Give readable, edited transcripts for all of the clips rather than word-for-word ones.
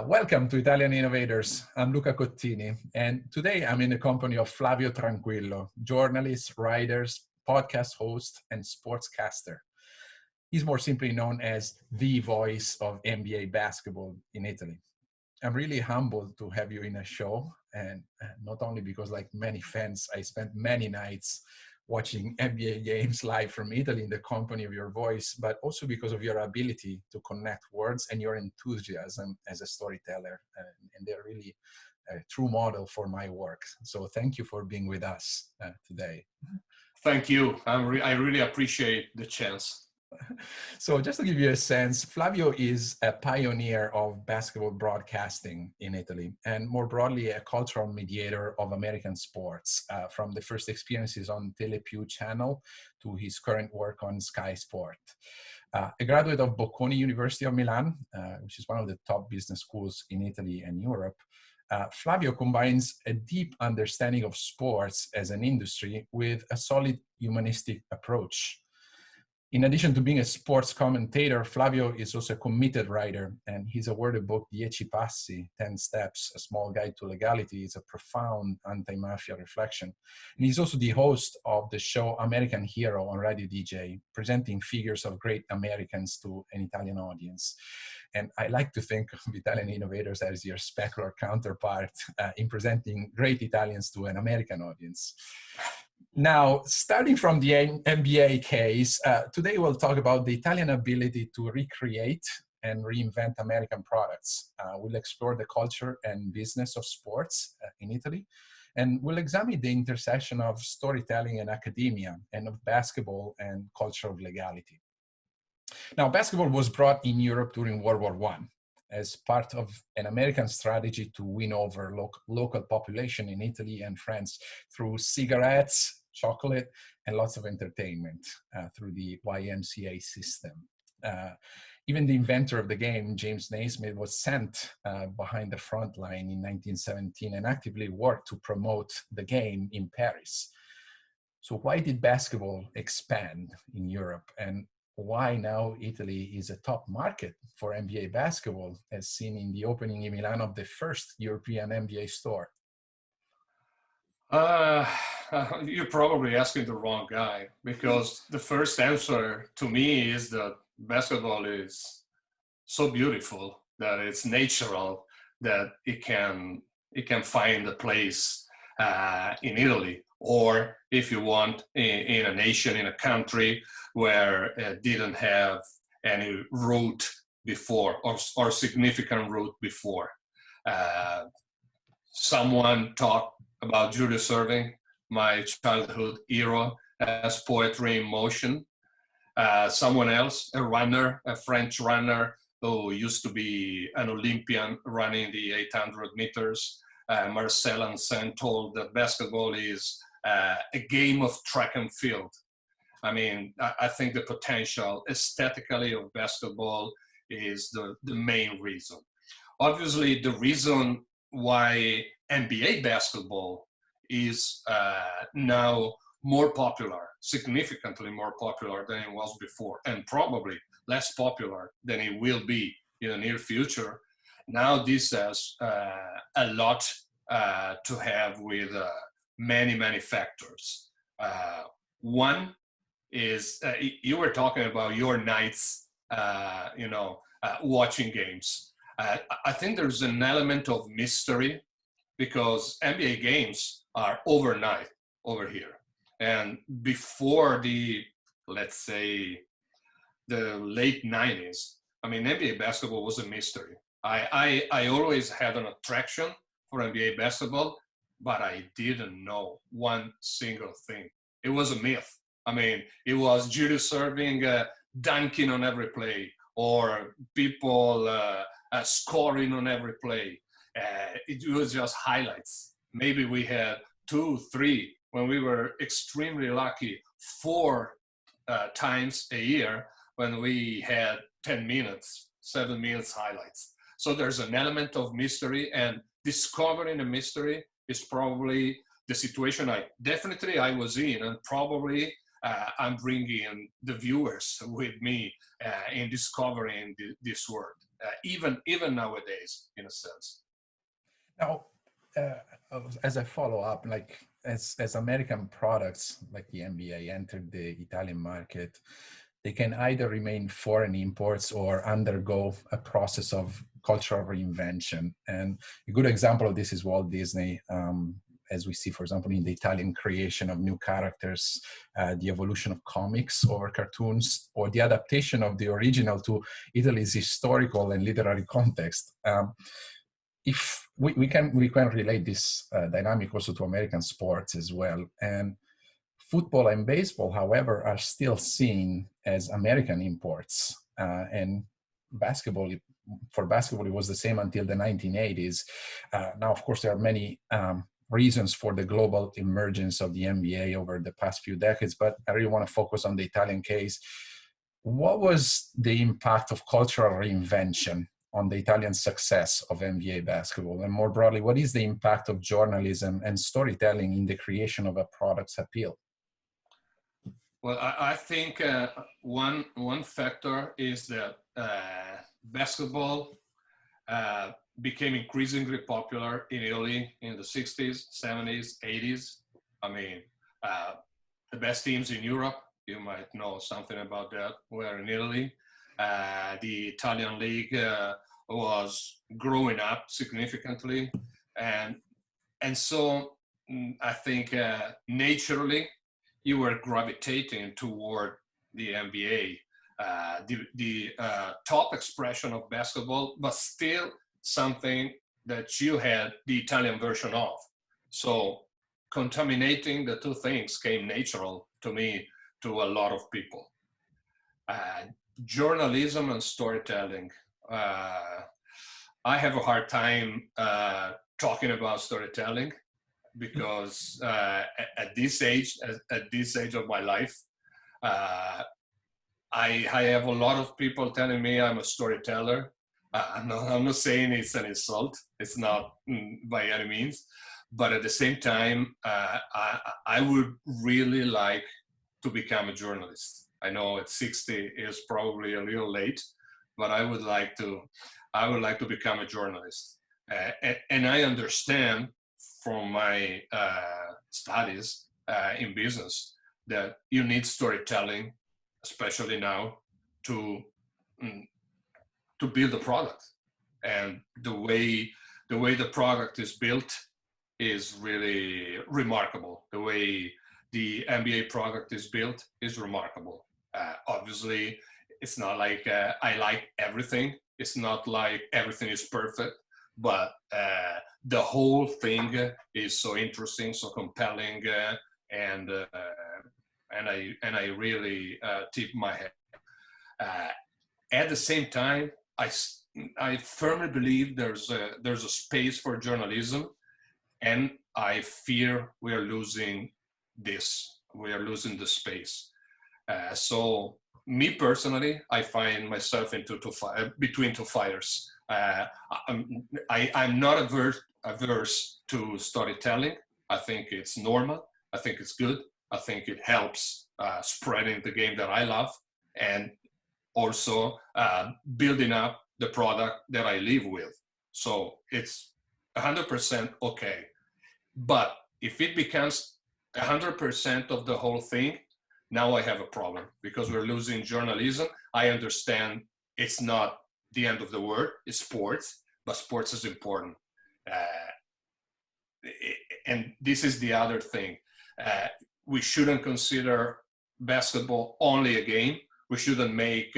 Welcome to Italian Innovators. I'm Luca Cottini, and today I'm in the company of Flavio Tranquillo, journalist, writer, podcast host, and sportscaster. He's more simply known as the voice of NBA basketball in Italy. I'm really humbled to have you in a show, and not only because, like many fans, I spent many nights watching NBA games live from Italy in the company of your voice, but also because of your ability to connect words and your enthusiasm as a storyteller. And they're really a true model for my work. So thank you for being with us today. Thank you. I really appreciate the chance. So just to give you a sense, Flavio is a pioneer of basketball broadcasting in Italy, and more broadly, a cultural mediator of American sports, from the first experiences on Telepiù channel to his current work on Sky Sport. A graduate of Bocconi University of Milan, which is one of the top business schools in Italy and Europe, Flavio combines a deep understanding of sports as an industry with a solid humanistic approach. In addition to being a sports commentator, Flavio is also a committed writer, and his awarded book, 10 Passi, 10 Steps, A Small Guide to Legality, is a profound anti-mafia reflection. And he's also the host of the show American Hero on Radio DJ, presenting figures of great Americans to an Italian audience. And I like to think of Italian Innovators as your specular counterpart in presenting great Italians to an American audience. Now, starting from the NBA case, today we'll talk about the Italian ability to recreate and reinvent American products. We'll explore the culture and business of sports in Italy, and we'll examine the intersection of storytelling and academia, and of basketball and culture of legality. Now, basketball was brought in Europe during World War I as part of an American strategy to win over local population in Italy and France through cigarettes, chocolate, and lots of entertainment through the YMCA system. Even the inventor of the game, James Naismith, was sent behind the front line in 1917 and actively worked to promote the game in Paris. So why did basketball expand in Europe, and why now Italy is a top market for NBA basketball, as seen in the opening in Milan of the first European NBA store? You're probably asking the wrong guy, because the first answer to me is that basketball is so beautiful that it's natural that it can find a place in Italy, or if you want, in a nation, in a country where it didn't have any root before, or significant root before. Someone talked about Julius Erving, my childhood hero, as poetry in motion. Someone else, a runner, a French runner who used to be an Olympian running the 800 meters, Marcel Ansen, told that basketball is a game of track and field. I mean, I think the potential aesthetically of basketball is the main reason. Obviously, the reason why NBA basketball is now more popular, significantly more popular than it was before, and probably less popular than it will be in the near future. Now this has a lot to have with many factors. One is you were talking about your nights, watching games. I think there's an element of mystery, because NBA games are overnight over here. And before let's say, the late 90s, I mean, NBA basketball was a mystery. I always had an attraction for NBA basketball, but I didn't know one single thing. It was a myth. I mean, it was Julius Erving dunking on every play, or people scoring on every play. It was just highlights. Maybe we had 2, 3, when we were extremely lucky, 4 times a year when we had 10 minutes, 7 minutes highlights. So there's an element of mystery, and discovering a mystery is probably the situation I was in, and probably I'm bringing the viewers with me in discovering this world. even nowadays, in a sense. Now, as a follow-up, like as American products like the NBA entered the Italian market, they can either remain foreign imports or undergo a process of cultural reinvention. And a good example of this is Walt Disney, as we see, for example, in the Italian creation of new characters, the evolution of comics or cartoons, or the adaptation of the original to Italy's historical and literary context. If we can relate this dynamic also to American sports as well. And football and baseball, however, are still seen as American imports. And basketball, for basketball, it was the same until the 1980s. Now, of course, there are many reasons for the global emergence of the NBA over the past few decades, but I really want to focus on the Italian case. What was the impact of cultural reinvention on the Italian success of NBA basketball? And more broadly, what is the impact of journalism and storytelling in the creation of a product's appeal? Well, I think one factor is that basketball became increasingly popular in Italy in the 60s, 70s, 80s. I mean, the best teams in Europe, you might know something about that, were in Italy. The Italian league was growing up significantly. And so I think naturally, you were gravitating toward the NBA, the top expression of basketball, but still something that you had the Italian version of. So contaminating the two things came natural to me, to a lot of people. Journalism and storytelling. I have a hard time talking about storytelling, because at this age of my life, I have a lot of people telling me I'm a storyteller. I'm not saying it's an insult. It's not by any means. But at the same time, I would really like to become a journalist. I know at 60 is probably a little late, but I would like to become a journalist. And I understand from my studies in business that you need storytelling, especially now, to build a product. And the way the product is built is really remarkable. The way the NBA product is built is remarkable. Obviously, it's not like I like everything. It's not like everything is perfect, but the whole thing is so interesting, so compelling, and I really tip my hat. At the same time, I firmly believe there's a space for journalism, and I fear we are losing this. We are losing the space. So me personally, I find myself between two fires. I'm not averse to storytelling. I think it's normal. I think it's good. I think it helps spreading the game that I love, and also building up the product that I live with. So it's 100% okay. But if it becomes 100% of the whole thing, now I have a problem, because we're losing journalism. I understand it's not the end of the world. It's sports, but sports is important. And this is the other thing. We shouldn't consider basketball only a game. We shouldn't make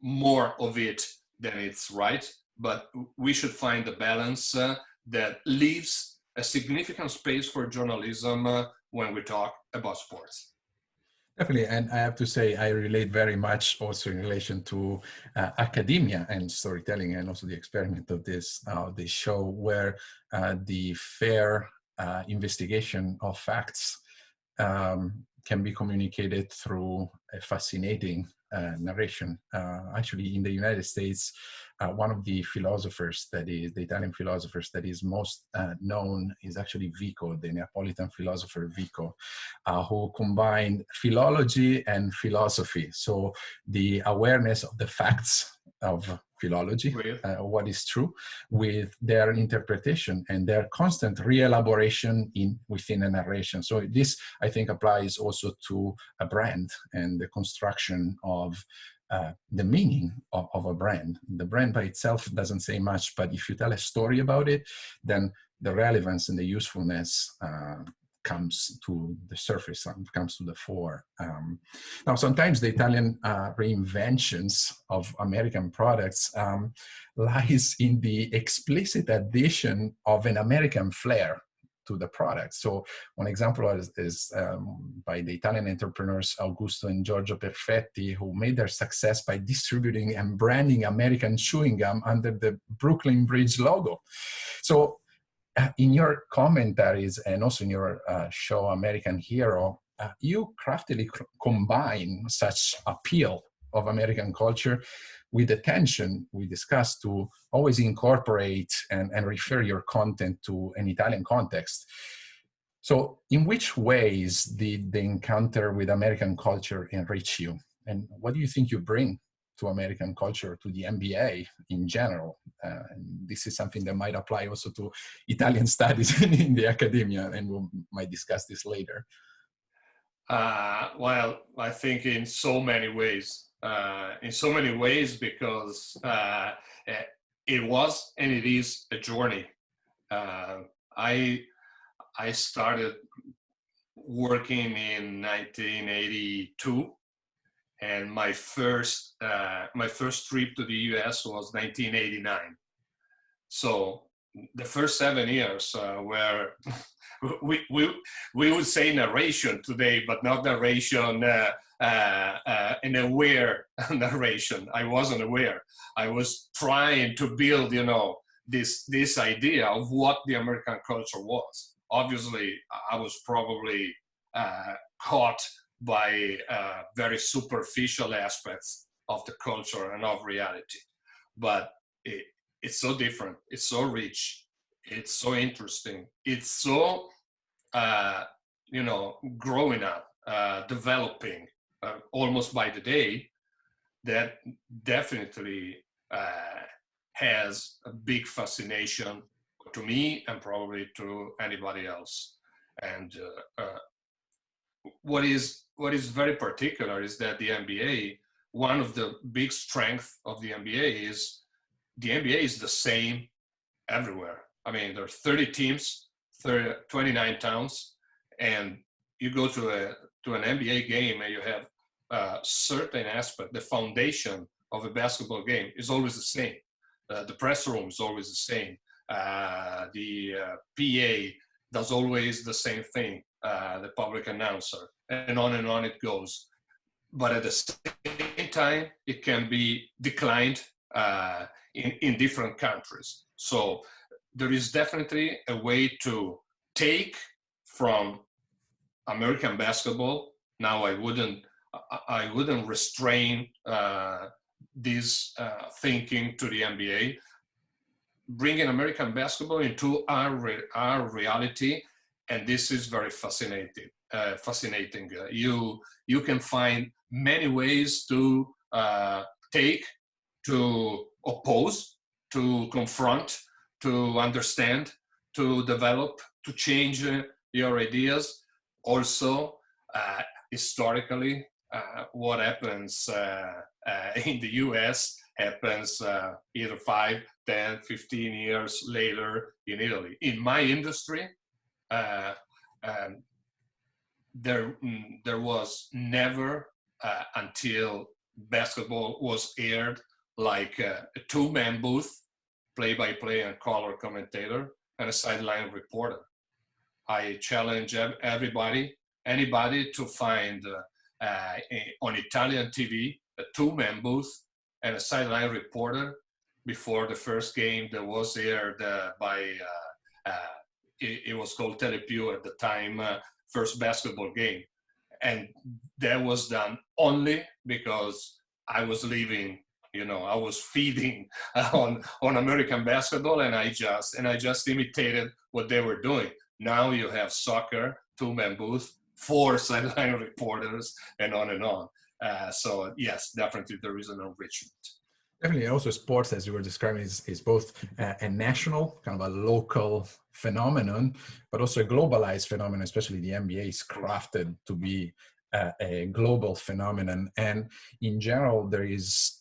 more of it than it's right, but we should find a balance that leaves a significant space for journalism when we talk about sports. Definitely, and I have to say I relate very much also in relation to academia and storytelling, and also the experiment of this show, where the fair investigation of facts can be communicated through a fascinating narration. Actually, in the United States, one of the philosophers the Italian philosophers that is most known is actually Vico, the Neapolitan philosopher Vico, who combined philology and philosophy. So the awareness of the facts of philology, what is true, with their interpretation and their constant re-elaboration within a narration. So this, I think, applies also to a brand and the construction of the meaning of a brand. The brand by itself doesn't say much, but if you tell a story about it, then the relevance and the usefulness comes to the surface, comes to the fore. Now, sometimes the Italian reinventions of American products lies in the explicit addition of an American flair to the product. So one example is by the Italian entrepreneurs Augusto and Giorgio Perfetti, who made their success by distributing and branding American chewing gum under the Brooklyn Bridge logo. So in your commentaries and also in your show American Hero, you craftily combine such appeal of American culture with the tension we discussed to always incorporate and refer your content to an Italian context. So in which ways did the encounter with American culture enrich you? And what do you think you bring to American culture, to the MBA in general? And this is something that might apply also to Italian studies in the academia, and we might discuss this later. Well, I think in so many ways, because it was and it is a journey. I started working in 1982, and my first trip to the US was 1989. So the first 7 years were we would say narration today, but not narration, an aware narration. I wasn't aware. I was trying to build, this idea of what the American culture was. Obviously, I was probably caught by very superficial aspects of the culture and of reality, but it's so different. It's so rich. It's so interesting. It's so, growing up, developing almost by the day, that definitely has a big fascination to me and probably to anybody else. And what is very particular is that the MBA, one of the big strengths of the MBA is the same everywhere. I mean, there are 30 teams, 29 towns, and you go to an NBA game and you have a certain aspect, the foundation of a basketball game is always the same. The press room is always the same. The PA does always the same thing, the public announcer, and on it goes. But at the same time, it can be declined in different countries. So there is definitely a way to take from American basketball. Now I wouldn't restrain this thinking to the NBA, bringing American basketball into our reality, and this is very fascinating. You can find many ways to take, to oppose, to confront, to understand, to develop, to change your ideas. Also, historically, what happens in the US happens either 5, 10, 15 years later in Italy. In my industry, there was never, until basketball was aired, like a two-man booth, play-by-play and color commentator, and a sideline reporter. I challenge anybody to find on Italian TV a two-man booth and a sideline reporter before the first game that was aired by, it was called Telepiù at the time, first basketball game. And that was done only because I was living I was feeding on American basketball, and I just imitated what they were doing. Now you have soccer, two-man booth, 4 sideline reporters, and on and on. So yes, definitely there is an enrichment. Definitely. Also, sports, as you were describing, is both a national, kind of a local phenomenon, but also a globalized phenomenon. Especially the NBA is crafted to be a global phenomenon. And in general, there is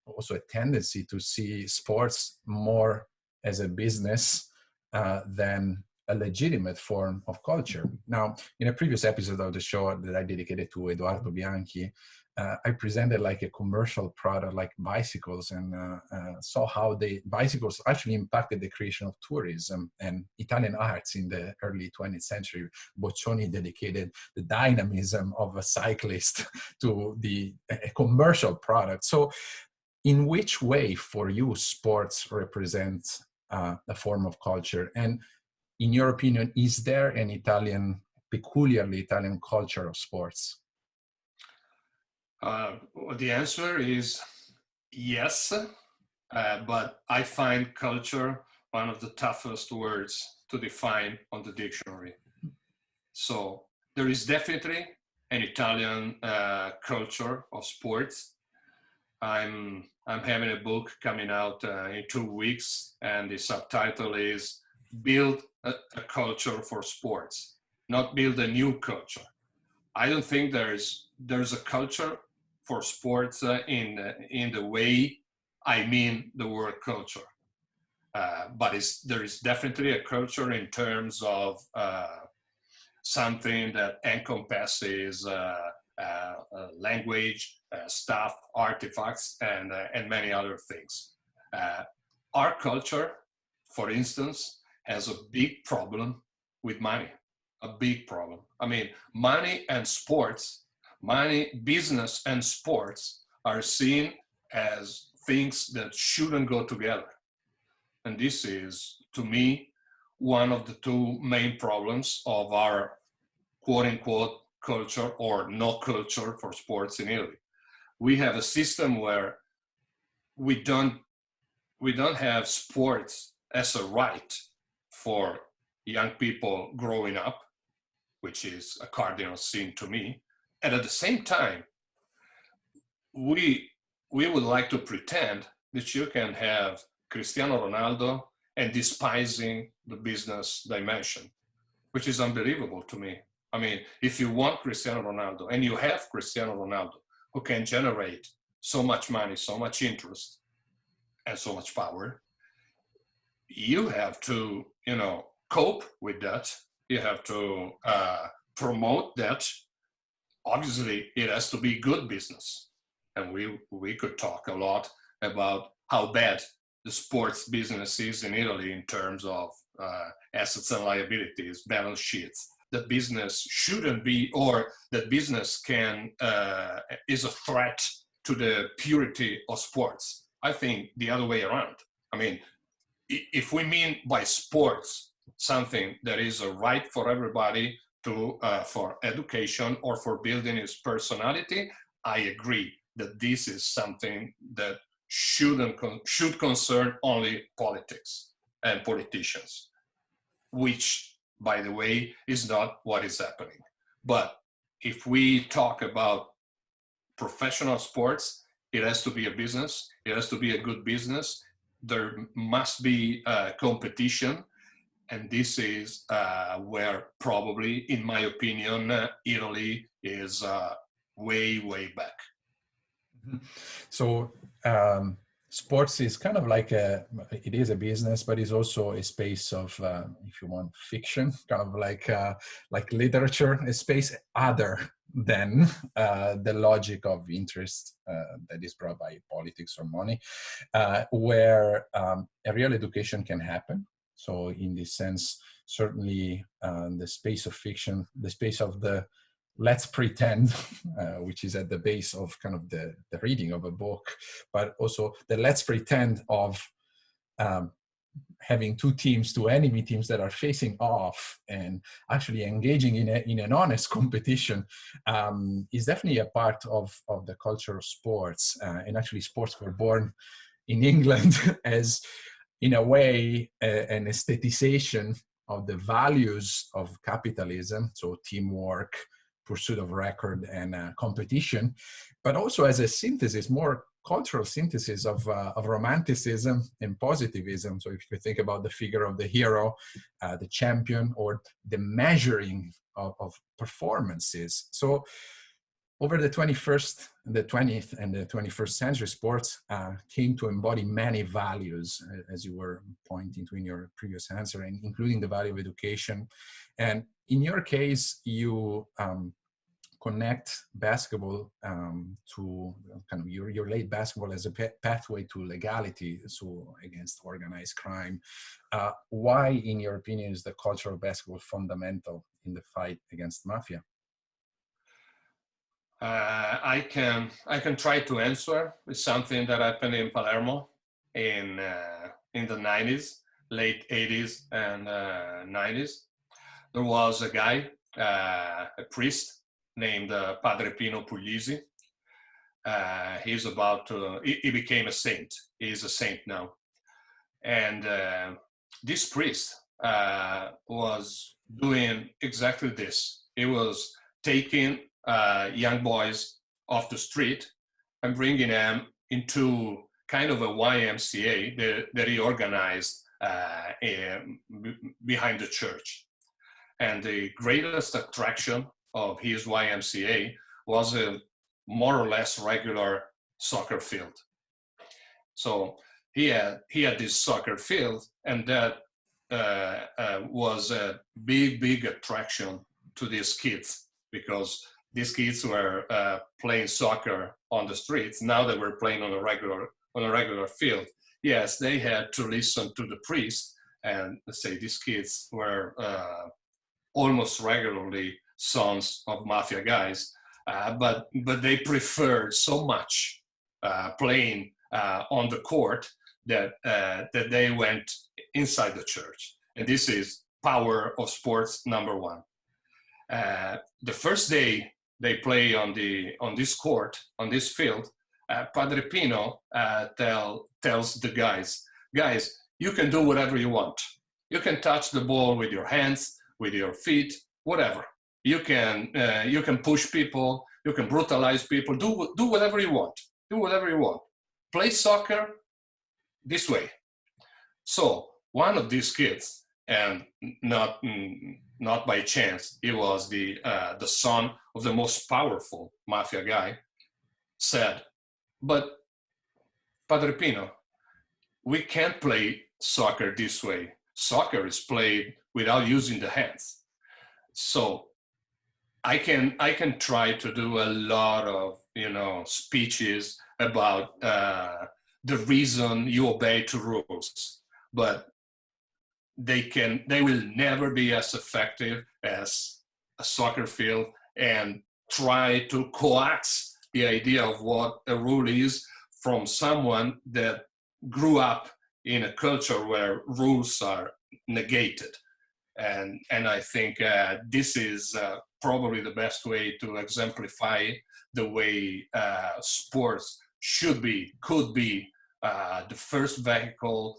also a tendency to see sports more as a business than a legitimate form of culture. Now, in a previous episode of the show that I dedicated to Edoardo Bianchi, I presented like a commercial product like bicycles, and saw how the bicycles actually impacted the creation of tourism and Italian arts in the early 20th century. Boccioni dedicated the dynamism of a cyclist to a commercial product. So in which way for you sports represents a form of culture? And in your opinion, is there an peculiarly Italian culture of sports? The answer is yes, but I find culture one of the toughest words to define on the dictionary. So there is definitely an Italian culture of sports. I'm having a book coming out in 2 weeks, and the subtitle is "Build a Culture for Sports," not build a new culture. I don't think there's a culture for sports in the way I mean the word culture, but there is definitely a culture in terms of something that encompasses language, stuff, artifacts, and many other things. Our culture, for instance, has a big problem with money. A big problem. I mean, money and sports, business and sports are seen as things that shouldn't go together. And this is, to me, one of the 2 main problems of our quote unquote culture or no culture for sports in Italy. We have a system where we don't have sports as a right for young people growing up, which is a cardinal sin to me. And at the same time, we would like to pretend that you can have Cristiano Ronaldo and despising the business dimension, which is unbelievable to me. I mean, if you want Cristiano Ronaldo and you have Cristiano Ronaldo who can generate so much money, so much interest, and so much power, you have to, cope with that. You have to promote that. Obviously, it has to be good business. And we could talk a lot about how bad the sports business is in Italy in terms of assets and liabilities, balance sheets. The business shouldn't be, or the business is a threat to the purity of sports. I think the other way around. I mean, if we mean by sports something that is a right for everybody to for education or for building his personality, I agree that this is something that should concern only politics and politicians, which, by the way, is not what is happening. But if we talk about professional sports, it has to be a business. It has to be a good business. There must be competition. And this is where probably, in my opinion, Italy is way, way back. So sports is kind of like it is a business, but it's also a space of, if you want, fiction, kind of like literature, a space other than the logic of interest that is brought by politics or money, where a real education can happen. So in this sense, certainly the space of fiction, the space of the let's pretend, which is at the base of kind of the reading of a book, but also the let's pretend of having two teams, two enemy teams that are facing off and actually engaging in an honest competition is definitely a part of the culture of sports. And actually sports were born in England as, in a way, an aestheticization of the values of capitalism, so teamwork, pursuit of record, and competition, but also as a synthesis, more cultural synthesis of romanticism and positivism. So if you think about the figure of the hero, the champion, or the measuring of performances. So over the 21st, the 20th and the 21st century, sports came to embody many values, as you were pointing to in your previous answer, including the value of education. And in your case, you connect basketball to kind of, you relate basketball as a pathway to legality, so against organized crime. Why, in your opinion, is the culture of basketball fundamental in the fight against mafia? I can try to answer with something that happened in Palermo in the 90s, late 80s and 90s. There was a guy, a priest named Padre Pino Puglisi. He became a saint. He's a saint now. And this priest was doing exactly this. He was taking young boys off the street and bringing them into kind of a YMCA that he organized behind the church. And the greatest attraction of his YMCA was a more or less regular soccer field. So he had this soccer field, and that was a big attraction to these kids, because these kids were playing soccer on the streets. Now they were playing on a regular field. Yes, they had to listen to the priest, and let's say these kids were almost regularly sons of mafia guys, but they preferred so much playing on the court that they went inside the church. And this is power of sports number one. The first day they play on this court, on this field, Padre Pino tells the guys, you can do whatever you want. You can touch the ball with your hands, with your feet, whatever. You can push people, you can brutalize people, do whatever you want. Do whatever you want. Play soccer this way. So one of these kids, and not by chance, he was the son of the most powerful mafia guy, said, but Padre Pino, we can't play soccer this way. Soccer is played without using the hands. So I can try to do a lot of speeches about the reason you obey to rules, but they will never be as effective as a soccer field, and try to coax the idea of what a rule is from someone that grew up in a culture where rules are negated. And I think this is probably the best way to exemplify the way sports could be the first vehicle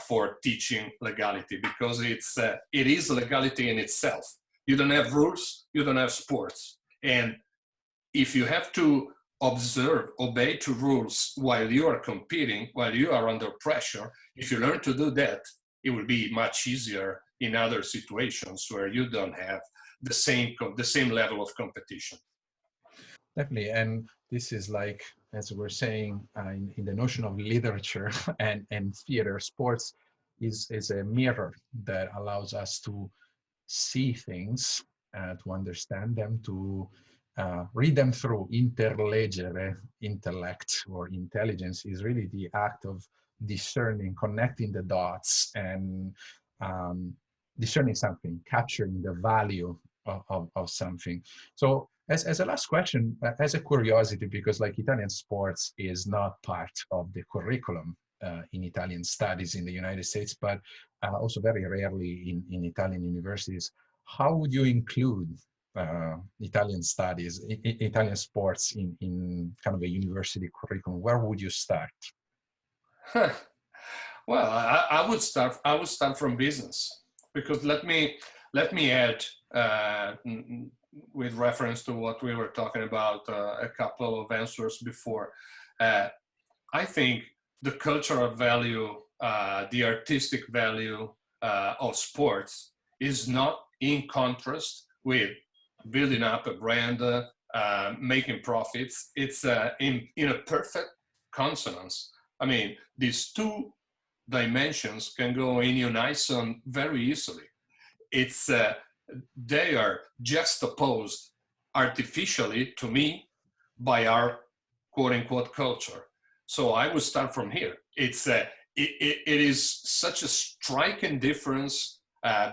for teaching legality, because it is legality in itself. You don't have rules, you don't have sports. And if you have to obey to rules while you are competing, while you are under pressure, if you learn to do that, it will be much easier in other situations where you don't have the same level of competition. Definitely. And this is like, as we're saying, in the notion of literature and theater, sports is a mirror that allows us to see things, to understand them, to read them through. Interlegere, intellect or intelligence, is really the act of discerning, connecting the dots, and discerning something, capturing the value of something. So as a last question, as a curiosity, because like Italian sports is not part of the curriculum in Italian studies in the United States, but also very rarely in Italian universities. How would you include Italian studies, Italian sports in kind of a university curriculum? Where would you start? Well, I would start. I would start from business, because let me add, with reference to what we were talking about a couple of answers before. I think the cultural value, the artistic value of sports is not in contrast with building up a brand, making profits. It's in a perfect consonance. I mean, these two dimensions can go in unison very easily. It's they are juxtaposed artificially, to me, by our quote unquote culture. So I would start from here. It is such a striking difference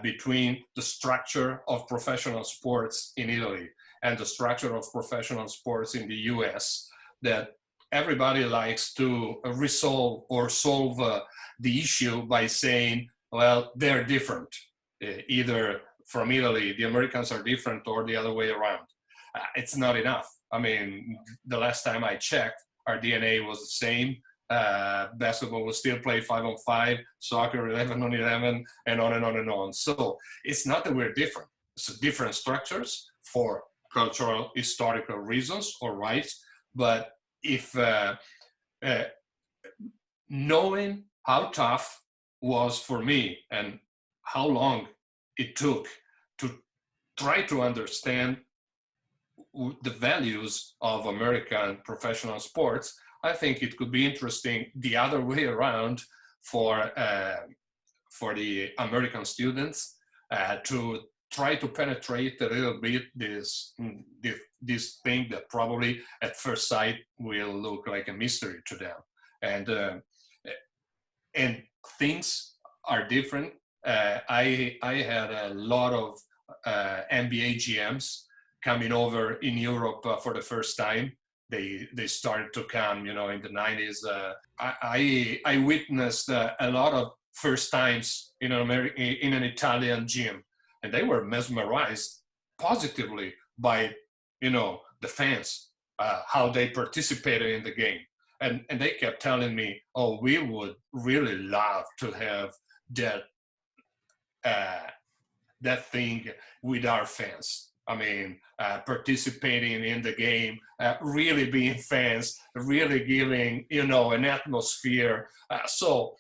between the structure of professional sports in Italy and the structure of professional sports in the US, that everybody likes to resolve or solve the issue by saying, well, they're different. Either from Italy, the Americans are different, or the other way around. It's not enough. I mean, the last time I checked, our DNA was the same. Basketball was still played 5-on-5, soccer 11-on-11, and on and on and on. So it's not that we're different. It's different structures for cultural, historical reasons or rights. But if knowing how tough was for me and how long it took to try to understand the values of American professional sports, I think it could be interesting the other way around for the American students to try to penetrate a little bit this thing that probably at first sight will look like a mystery to them. And things are different. I had a lot of NBA GMs coming over in Europe for the first time. They started to come, in the 90s. I witnessed a lot of first times in an Italian gym, and they were mesmerized positively by, the fans, how they participated in the game. And they kept telling me, oh, we would really love to have that thing with our fans. I mean, participating in the game, really being fans, really giving, an atmosphere. So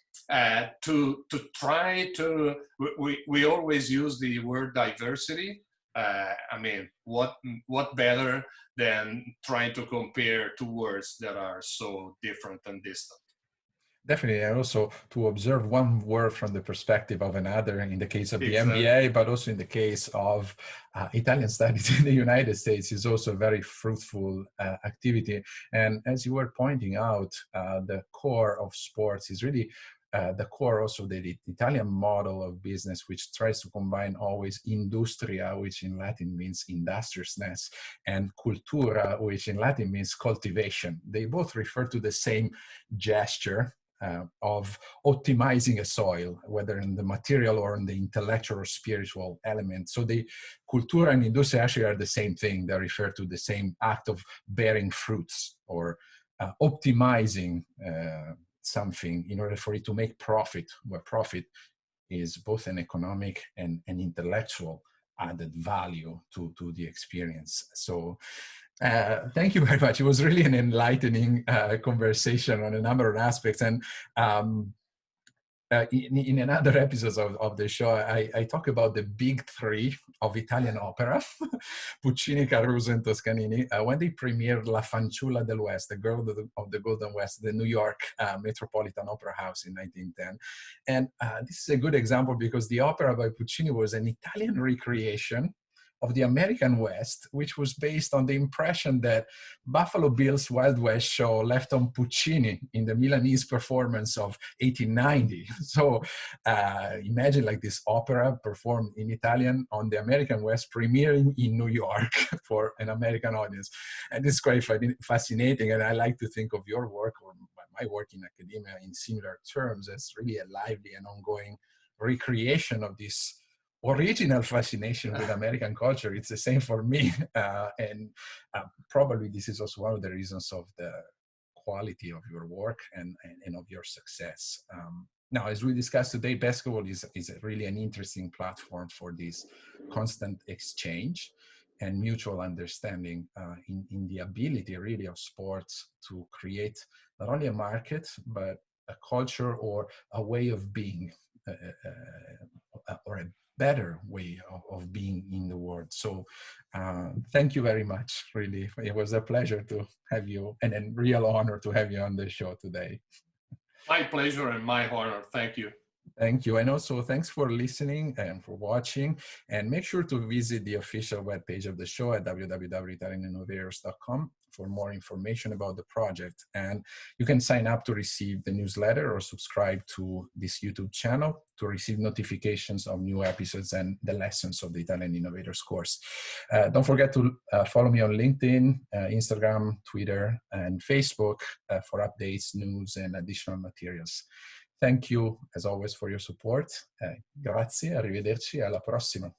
to try to, we always use the word diversity. I mean, what better than trying to compare two words that are so different and distant? Definitely, and also to observe one word from the perspective of another in the case of the Exactly. MBA, but also in the case of Italian studies in the United States is also a very fruitful activity. And as you were pointing out, the core of sports is really the core also the Italian model of business, which tries to combine always industria, which in Latin means industriousness, and cultura, which in Latin means cultivation. They both refer to the same gesture of optimizing a soil, whether in the material or in the intellectual or spiritual element. So the cultura and industria actually are the same thing. They refer to the same act of bearing fruits or optimizing something in order for it to make profit, where profit is both an economic and an intellectual added value to the experience. So thank you very much. It was really an enlightening conversation on a number of aspects. And in another episode of the show, I talk about the big three of Italian opera, Puccini, Caruso, and Toscanini, when they premiered La Fanciulla del West, the Girl of the Golden West, the New York Metropolitan Opera House in 1910. And this is a good example because the opera by Puccini was an Italian recreation of the American West, which was based on the impression that Buffalo Bill's Wild West show left on Puccini in the Milanese performance of 1890. So imagine like this opera performed in Italian on the American West, premiering in New York for an American audience. And it's quite fascinating. And I like to think of your work, or my work in academia in similar terms as really a lively and ongoing recreation of this original fascination with American culture. It's the same for me. And probably this is also one of the reasons of the quality of your work and of your success. Now, as we discussed today, basketball is really an interesting platform for this constant exchange and mutual understanding in the ability really of sports to create not only a market, but a culture or a way of being, or a better way of being in the world. So thank you very much, really. It was a pleasure to have you, and a real honor to have you on the show today. My pleasure and my honor. Thank you. Thank you. And also thanks for listening and for watching. And make sure to visit the official webpage of the show at www.italianinnovators.com for more information about the project. And you can sign up to receive the newsletter or subscribe to this YouTube channel to receive notifications of new episodes and the lessons of the Italian Innovators course. Don't forget to follow me on LinkedIn, Instagram, Twitter, and Facebook for updates, news, and additional materials. Thank you, as always, for your support. Grazie, arrivederci, alla prossima.